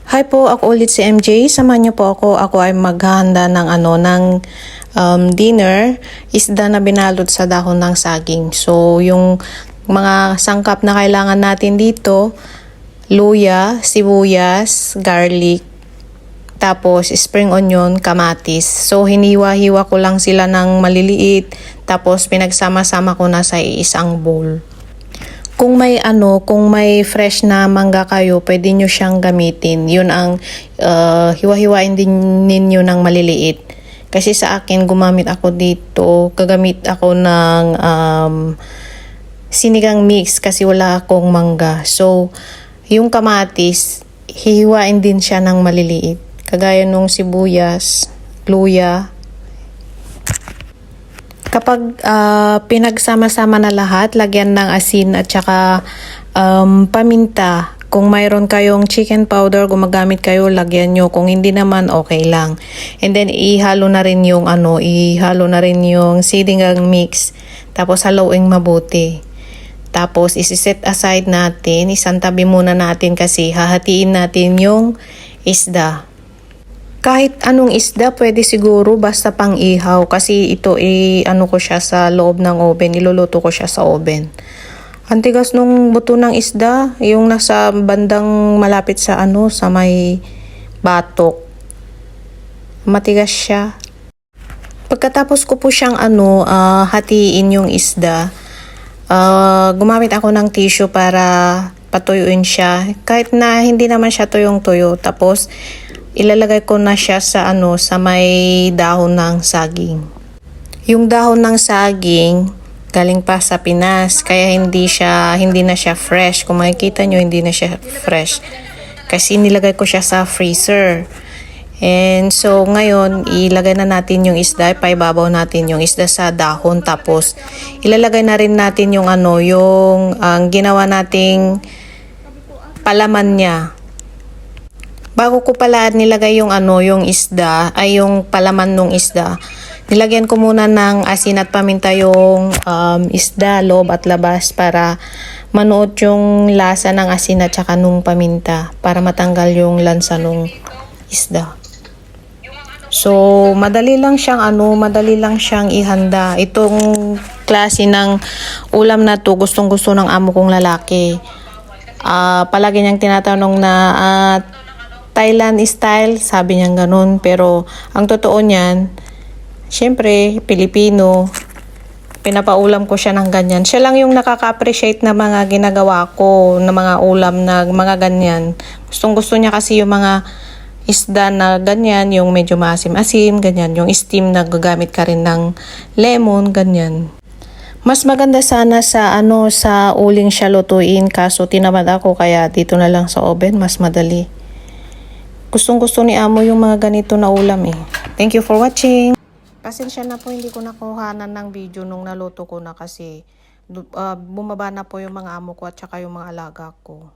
Hi po, ako ulit si MJ. Samahan niyo po ako. Ako ay maghahanda ng dinner. Isda na binalot sa dahon ng saging. So, yung mga sangkap na kailangan natin dito, luya, sibuyas, garlic, tapos spring onion, kamatis. So, hiniwa-hiwa ko lang sila ng maliliit. Tapos, pinagsama-sama ko na sa isang bowl. Kung may fresh na mangga kayo, pwede nyo siyang gamitin. Yun ang hiwa-hiwain din ninyo ng maliliit. Kasi sa akin, gagamit ako ng sinigang mix kasi wala akong mangga. So, yung kamatis, hihiwain din siya ng maliliit. Kagaya nung sibuyas, luya. Kapag pinagsama-sama na lahat, lagyan ng asin at saka paminta. Kung mayroon kayong chicken powder, gumagamit kayo, lagyan nyo. Kung hindi naman, okay lang. And then ihalo na rin yung sinigang mix. Tapos haluin mabuti. Tapos isi-set aside natin, isantabi muna natin kasi hahatiin natin yung isda. Kahit anong isda, pwede siguro basta pang ihaw kasi ito ko siya sa loob ng oven, niluluto ko siya sa oven. Ang tigas nung buto ng isda, yung nasa bandang malapit sa may batok. Matigas siya. Pagkatapos ko po siyang hatiin yung isda, gumamit ako ng tissue para patuyuin siya. Kahit na hindi naman siya tuyong-tuyo. Tapos ilalagay ko na siya sa may dahon ng saging. Yung dahon ng saging galing pa sa Pinas, kaya hindi na siya fresh. Kung makikita nyo, hindi na siya fresh. Kasi nilagay ko siya sa freezer. And so ngayon, ilagay na natin yung isda, paibabaw natin yung isda sa dahon, tapos ilalagay na rin natin yung ang ginawa nating palaman niya. Bago ko pala nilagay yung isda, ay yung palaman ng isda, nilagyan ko muna ng asin at paminta yung isda, loob at labas para manuot yung lasa ng asin at saka nung paminta para matanggal yung lansa nung isda. So, madali lang siyang ihanda. Itong klase ng ulam na to, gustong-gusto ng amo kong lalaki. Palagi niyang tinatanong na Thailand style, sabi niya ganun. Pero ang totoo niyan, syempre, Pilipino, pinapaulam ko siya ng ganyan. Siya lang yung nakaka-appreciate na mga ginagawa ko, na mga ulam na mga ganyan. Gustong-gusto niya kasi yung mga isda na ganyan, yung medyo maasim-asim, ganyan. Yung steam na gagamit ka rin ng lemon, ganyan. Mas maganda sana sa uling siya lutuin, kaso tinamad ako kaya dito na lang sa oven, mas madali. Gustong-gusto ni amo yung mga ganito na ulam eh. Thank you for watching. Pasensya na po, hindi ko nakuhanan ng video nung naluto ko na kasi bumaba na po yung mga amo ko at saka yung mga alaga ko.